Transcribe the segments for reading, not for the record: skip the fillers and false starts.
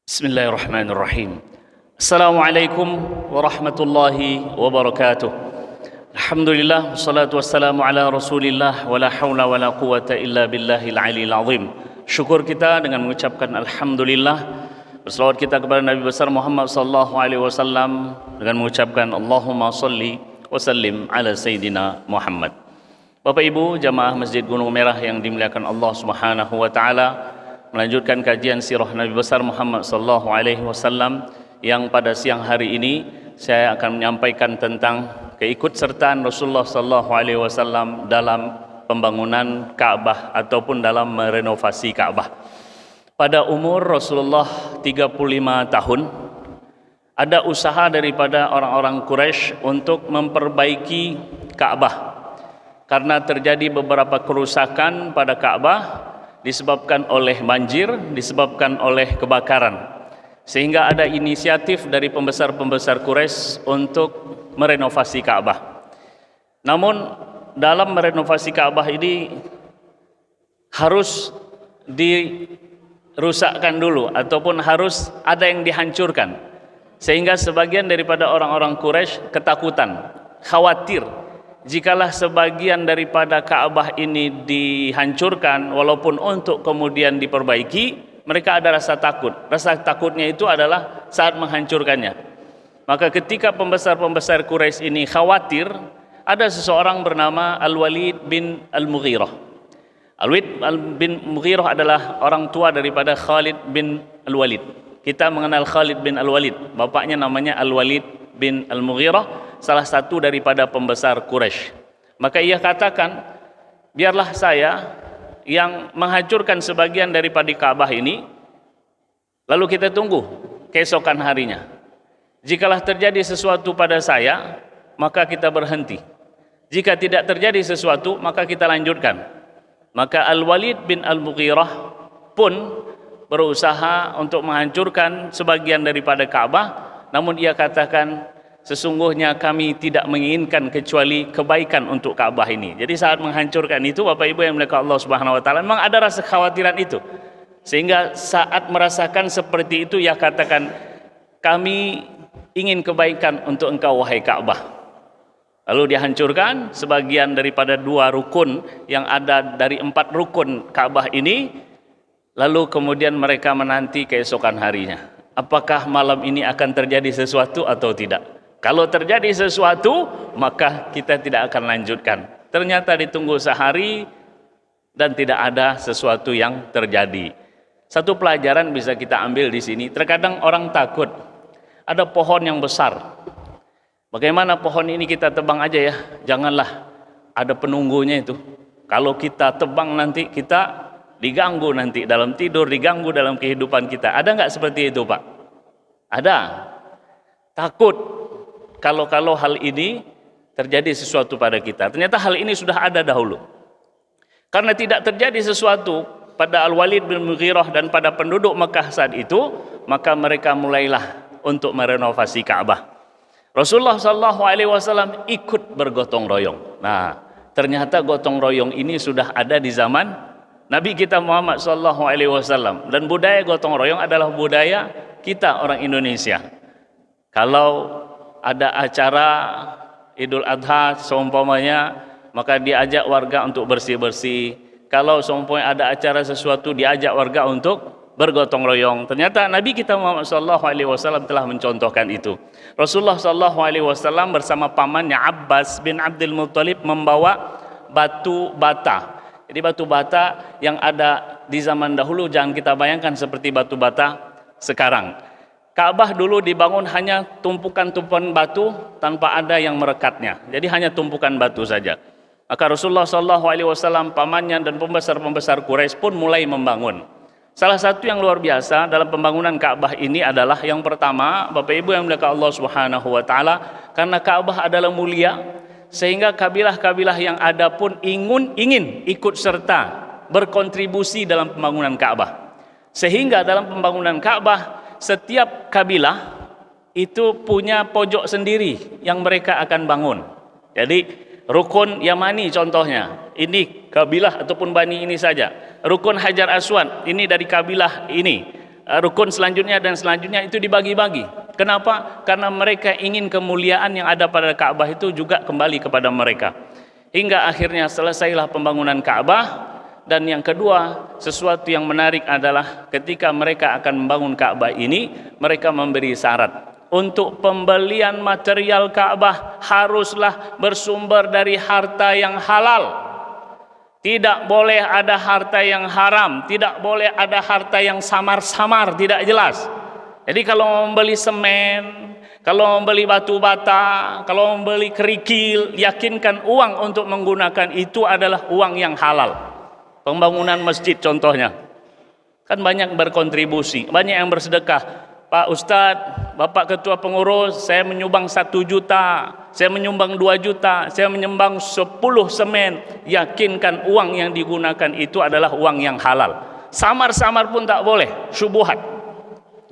Bismillahirrahmanirrahim. Assalamualaikum warahmatullahi wabarakatuh. Alhamdulillah, wassalatu wassalamu ala rasulillah, wa la hawla wa la quwata illa billahil aliyil azim. Syukur kita dengan mengucapkan Alhamdulillah. Berselawat kita kepada Nabi besar Muhammad sallallahu alaihi wasallam dengan mengucapkan Allahumma salli wa sallim ala Sayyidina Muhammad. Bapak Ibu jamaah Masjid Gunung Merah yang dimuliakan Allah Subhanahu wa taala, melanjutkan kajian sirah Nabi besar Muhammad sallallahu alaihi wasallam yang pada siang hari ini saya akan menyampaikan tentang keikutsertaan Rasulullah sallallahu alaihi wasallam dalam pembangunan Ka'bah ataupun dalam merenovasi Ka'bah. Pada umur Rasulullah 35 tahun, ada usaha daripada orang-orang Quraisy untuk memperbaiki Ka'bah karena terjadi beberapa kerusakan pada Ka'bah disebabkan oleh banjir, disebabkan oleh kebakaran, sehingga ada inisiatif dari pembesar-pembesar Quraisy untuk merenovasi Ka'bah. Namun dalam merenovasi Ka'bah ini harus dirusakkan dulu ataupun harus ada yang dihancurkan, sehingga sebagian daripada orang-orang Quraisy ketakutan, khawatir jikalah sebagian daripada Ka'bah ini dihancurkan walaupun untuk kemudian diperbaiki, mereka ada rasa takut. Rasa takutnya itu adalah saat menghancurkannya. Maka ketika pembesar-pembesar Quraisy ini khawatir, ada seseorang bernama Al-Walid bin Al-Mughirah. Al-Walid bin Mughirah adalah orang tua daripada Khalid bin Al-Walid. Kita mengenal Khalid bin Al-Walid, bapaknya namanya Al-Walid bin Al-Mughirah, salah satu daripada pembesar Quraisy. Maka ia katakan, biarlah saya yang menghancurkan sebagian daripada Ka'bah ini, lalu kita tunggu keesokan harinya. Jikalah terjadi sesuatu pada saya, maka kita berhenti. Jika tidak terjadi sesuatu, maka kita lanjutkan. Maka Al-Walid bin Al-Mughirah pun berusaha untuk menghancurkan sebagian daripada Ka'bah, namun ia katakan, sesungguhnya kami tidak menginginkan kecuali kebaikan untuk Ka'bah ini. Jadi saat menghancurkan itu, Bapak Ibu yang dimuliakan Allah Subhanahu wa taala, memang ada rasa kekhawatiran itu. Sehingga saat merasakan seperti itu, ia katakan, kami ingin kebaikan untuk engkau wahai Ka'bah. Lalu dihancurkan sebagian daripada 2 rukun yang ada dari 4 rukun Ka'bah ini. Lalu kemudian mereka menanti keesokan harinya. Apakah malam ini akan terjadi sesuatu atau tidak? Kalau terjadi sesuatu, maka kita tidak akan lanjutkan. Ternyata ditunggu sehari dan tidak ada sesuatu yang terjadi. Satu pelajaran bisa kita ambil di sini. Terkadang orang takut. Ada pohon yang besar. Bagaimana pohon ini kita tebang aja ya? Janganlah, ada penunggunya itu. Kalau kita tebang nanti kita diganggu nanti dalam tidur, diganggu dalam kehidupan kita. Ada nggak seperti itu, Pak? Ada. Takut kalau hal ini terjadi sesuatu pada kita. Ternyata hal ini sudah ada dahulu. Karena tidak terjadi sesuatu pada Al-Walid bin Mughirah dan pada penduduk Mekah saat itu, maka mereka mulailah untuk merenovasi Ka'bah. Rasulullah SAW ikut bergotong royong. Nah, ternyata gotong royong ini sudah ada di zaman Nabi kita Muhammad SAW, dan budaya gotong royong adalah budaya kita orang Indonesia. Kalau ada acara Idul Adha seumpamanya, maka diajak warga untuk bersih-bersih. Kalau seumpamanya ada acara sesuatu, diajak warga untuk bergotong royong. Ternyata Nabi kita Muhammad SAW telah mencontohkan itu. Rasulullah SAW bersama pamannya Abbas bin Abdul Muttalib membawa batu bata. Jadi batu bata yang ada di zaman dahulu jangan kita bayangkan seperti batu bata sekarang. Ka'bah dulu dibangun hanya tumpukan-tumpukan batu tanpa ada yang merekatnya. Jadi hanya tumpukan batu saja. Maka Rasulullah SAW, pamannya dan pembesar-pembesar Quraisy pun mulai membangun. Salah satu yang luar biasa dalam pembangunan Ka'bah ini adalah yang pertama, Bapak Ibu yang dimuliakan Allah Subhanahu wa taala, karena Ka'bah adalah mulia, sehingga kabilah-kabilah yang ada pun ingin ikut serta berkontribusi dalam pembangunan Ka'bah. Sehingga dalam pembangunan Ka'bah, setiap kabilah itu punya pojok sendiri yang mereka akan bangun. Jadi rukun Yamani contohnya, ini kabilah ataupun bani ini saja. Rukun Hajar Aswad, ini dari kabilah ini. rukun selanjutnya dan selanjutnya itu dibagi-bagi. Kenapa? Karena mereka ingin kemuliaan yang ada pada Ka'bah itu juga kembali kepada mereka. Hingga akhirnya selesailah pembangunan Ka'bah. Dan yang kedua, sesuatu yang menarik adalah ketika mereka akan membangun Ka'bah ini, mereka memberi syarat. Untuk pembelian material Ka'bah haruslah bersumber dari harta yang halal. Tidak boleh ada harta yang haram, tidak boleh ada harta yang samar-samar, tidak jelas. Jadi kalau membeli semen, kalau membeli batu bata, kalau membeli kerikil, yakinkan uang untuk menggunakan itu adalah uang yang halal. Pembangunan masjid contohnya, kan banyak berkontribusi, banyak yang bersedekah. Pak Ustadz, Bapak Ketua Pengurus, saya menyumbang 1 juta, saya menyumbang 2 juta, saya menyumbang 10 semen. Yakinkan uang yang digunakan itu adalah uang yang halal. Samar-samar pun tak boleh, syubhat.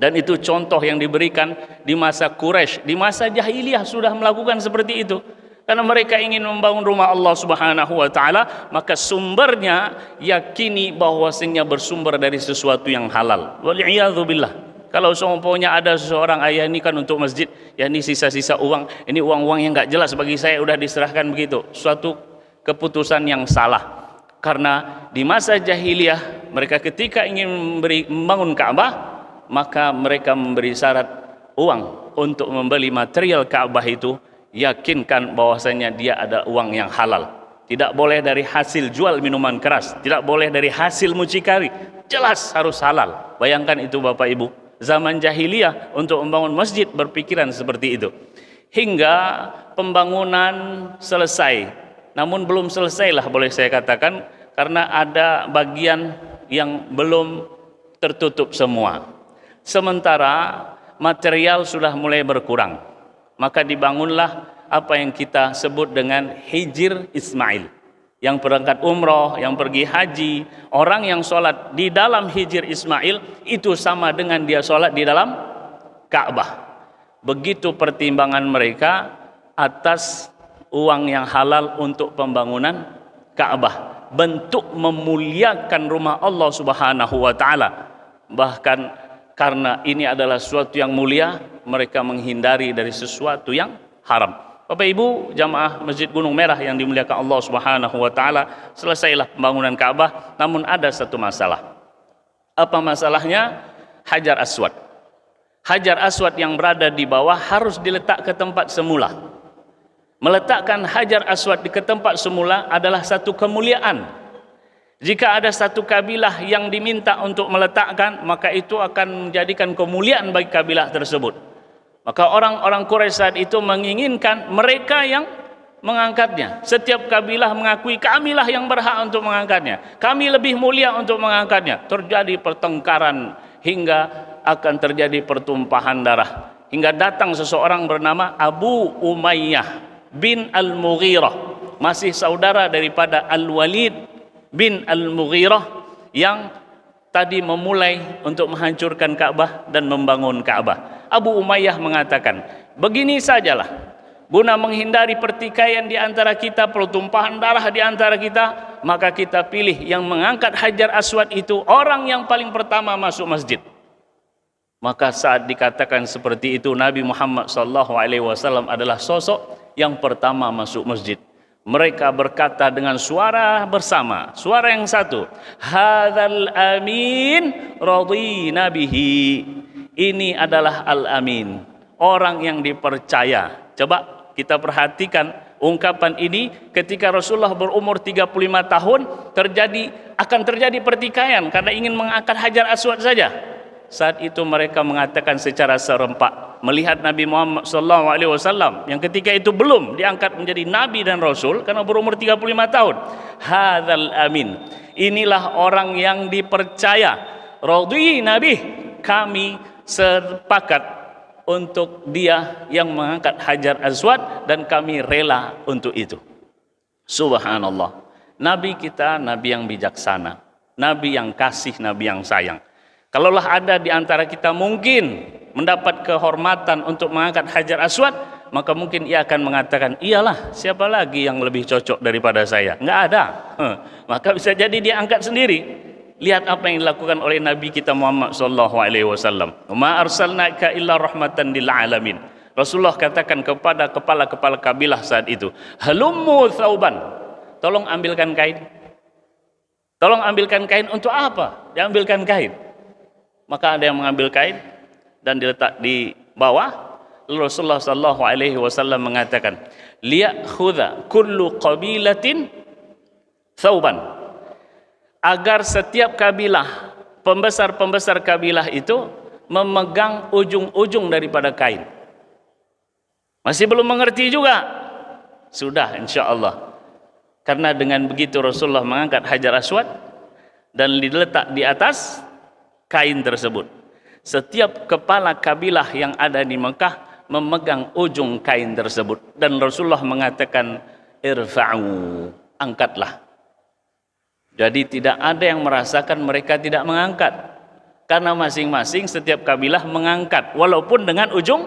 Dan itu contoh yang diberikan di masa Quraisy, di masa jahiliyah sudah melakukan seperti itu. Karena mereka ingin membangun rumah Allah Subhanahu wa taala, maka sumbernya yakini bahwasanya bersumber dari sesuatu yang halal. Wal'iyadzubillah. Kalau seumpamanya ada seseorang, ayah ini kan untuk masjid, ya ini sisa-sisa uang, ini uang-uang yang enggak jelas bagi saya, udah diserahkan begitu. Suatu keputusan yang salah. Karena di masa jahiliyah mereka ketika ingin membangun Ka'bah, maka mereka memberi syarat uang untuk membeli material Ka'bah itu. Yakinkan bahwasanya dia ada uang yang halal. Tidak boleh dari hasil jual minuman keras, tidak boleh dari hasil mucikari, jelas harus halal. Bayangkan itu Bapak Ibu, zaman jahiliyah untuk membangun masjid berpikiran seperti itu. Hingga pembangunan selesai, namun belum selesai lah boleh saya katakan, karena ada bagian yang belum tertutup semua. Sementara material sudah mulai berkurang, maka dibangunlah apa yang kita sebut dengan Hijr Ismail. Yang berangkat umroh, yang pergi haji, orang yang sholat di dalam Hijr Ismail itu sama dengan dia sholat di dalam Ka'bah. Begitu pertimbangan mereka atas uang yang halal untuk pembangunan Ka'bah. Bentuk memuliakan rumah Allah Subhanahu wa taala. Bahkan karena ini adalah sesuatu yang mulia, mereka menghindari dari sesuatu yang haram. Bapak Ibu jamaah Masjid Gunung Merah yang dimuliakan Allah Subhanahu wa taala, selesailah pembangunan Ka'bah, namun ada satu masalah. Apa masalahnya? Hajar Aswad. Hajar Aswad yang berada di bawah harus diletak ke tempat semula. Meletakkan Hajar Aswad di ke tempat semula adalah satu kemuliaan. Jika ada satu kabilah yang diminta untuk meletakkan, maka itu akan menjadikan kemuliaan bagi kabilah tersebut. Maka orang-orang Quraisy saat itu menginginkan mereka yang mengangkatnya. Setiap kabilah mengakui kamilah yang berhak untuk mengangkatnya. Kami lebih mulia untuk mengangkatnya. Terjadi pertengkaran hingga akan terjadi pertumpahan darah. Hingga datang seseorang bernama Abu Umayyah bin Al-Mughirah, masih saudara daripada Al-Walid bin Al-Mughirah yang tadi memulai untuk menghancurkan Ka'bah dan membangun Ka'bah. Abu Umayyah mengatakan, begini sajalah, guna menghindari pertikaian di antara kita, pertumpahan darah di antara kita, maka kita pilih yang mengangkat Hajar Aswad itu orang yang paling pertama masuk masjid. Maka saat dikatakan seperti itu, Nabi Muhammad SAW adalah sosok yang pertama masuk masjid. Mereka berkata dengan suara bersama, suara yang satu, hadzal amin radina bihi. Ini adalah al-amin, orang yang dipercaya. Coba kita perhatikan ungkapan ini ketika Rasulullah berumur 35 tahun akan terjadi pertikaian karena ingin mengangkat Hajar Aswad saja. Saat itu mereka mengatakan secara serempak, melihat Nabi Muhammad SAW yang ketika itu belum diangkat menjadi Nabi dan Rasul karena berumur 35 tahun. Hadzal amin, inilah orang yang dipercaya. Radina bih, kami sepakat untuk dia yang mengangkat Hajar Aswad dan kami rela untuk itu. Subhanallah. Nabi kita Nabi yang bijaksana, Nabi yang kasih, Nabi yang sayang. Kalaulah ada di antara kita mungkin mendapat kehormatan untuk mengangkat Hajar Aswad, maka mungkin ia akan mengatakan, iyalah, siapa lagi yang lebih cocok daripada saya? Enggak ada. Maka bisa jadi dia angkat sendiri. Lihat apa yang dilakukan oleh Nabi kita Muhammad sallallahu alaihi wasallam. Ma arsalnaka illa rahmatan lil alamin. Rasulullah katakan kepada kepala-kepala kabilah saat itu, halummu thauban. Tolong ambilkan kain. Tolong ambilkan kain. Untuk apa? Diambilkan kain. Maka ada yang mengambil kain dan diletak di bawah. Lalu Rasulullah sallallahu alaihi wasallam mengatakan, liyakhudha kullu qabilatin thauban. Agar setiap kabilah, pembesar-pembesar kabilah itu memegang ujung-ujung daripada kain. Masih belum mengerti juga? Sudah, insya Allah. Karena dengan begitu Rasulullah mengangkat Hajar Aswad dan diletak di atas kain tersebut. Setiap kepala kabilah yang ada di Mekah memegang ujung kain tersebut. Dan Rasulullah mengatakan, irfa'u, angkatlah. Jadi tidak ada yang merasakan mereka tidak mengangkat. Karena masing-masing setiap kabilah mengangkat. Walaupun dengan ujung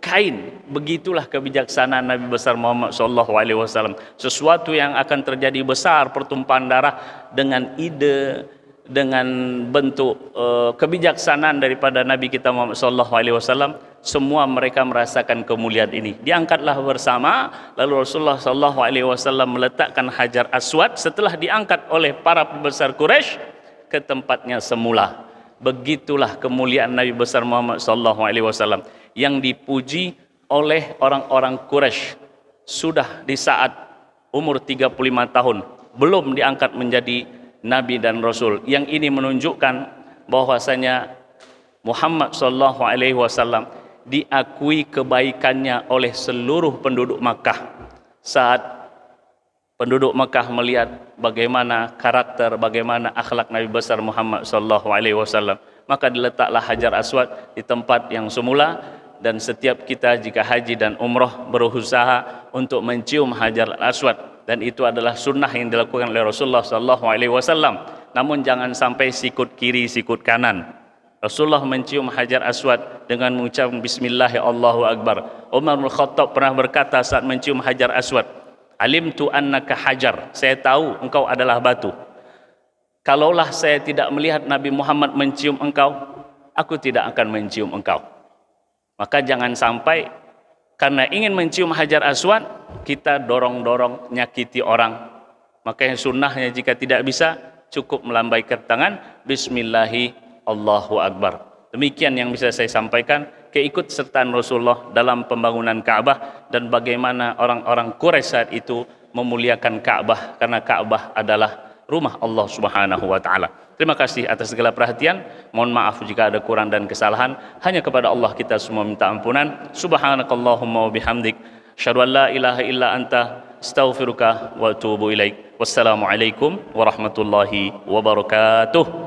kain. Begitulah kebijaksanaan Nabi besar Muhammad SAW. Sesuatu yang akan terjadi besar, pertumpahan darah, dengan ide, dengan bentuk kebijaksanaan daripada Nabi kita Muhammad SAW, semua mereka merasakan kemuliaan ini. Diangkatlah bersama, lalu Rasulullah SAW meletakkan Hajar Aswad setelah diangkat oleh para pembesar Quraisy ke tempatnya semula. Begitulah kemuliaan Nabi besar Muhammad SAW yang dipuji oleh orang-orang Quraisy sudah di saat umur 35 tahun belum diangkat menjadi Nabi dan Rasul. Yang ini menunjukkan bahwasanya Muhammad SAW diakui kebaikannya oleh seluruh penduduk Makkah. Saat penduduk Makkah melihat bagaimana karakter, bagaimana akhlak Nabi besar Muhammad SAW, maka diletaklah Hajar Aswad di tempat yang semula. Dan setiap kita jika haji dan umroh berusaha untuk mencium Hajar Aswad, dan itu adalah sunnah yang dilakukan oleh Rasulullah SAW. Namun jangan sampai sikut kiri sikut kanan. Rasulullah mencium Hajar Aswad dengan mengucapkan Bismillah, Allahu Akbar. Umar bin Khattab pernah berkata saat mencium Hajar Aswad, alimtu annaka hajar, saya tahu engkau adalah batu. Kalaulah saya tidak melihat Nabi Muhammad mencium engkau, aku tidak akan mencium engkau. Maka jangan sampai karena ingin mencium Hajar Aswad kita dorong-dorong nyakiti orang. Makanya sunnahnya jika tidak bisa cukup melambaikan tangan Bismillahi Allahu Akbar. Demikian yang bisa saya sampaikan keikutsertaan Rasulullah dalam pembangunan Ka'bah dan bagaimana orang-orang Quraisy saat itu memuliakan Ka'bah karena Ka'bah adalah rumah Allah Subhanahu wa taala. Terima kasih atas segala perhatian. Mohon maaf jika ada kurang dan kesalahan. Hanya kepada Allah kita semua minta ampunan. Subhanakallahumma wa bihamdik, asyhadu an la ilaha illa anta, astaghfiruka wa atubu ilaik. Wassalamualaikum warahmatullahi wabarakatuh.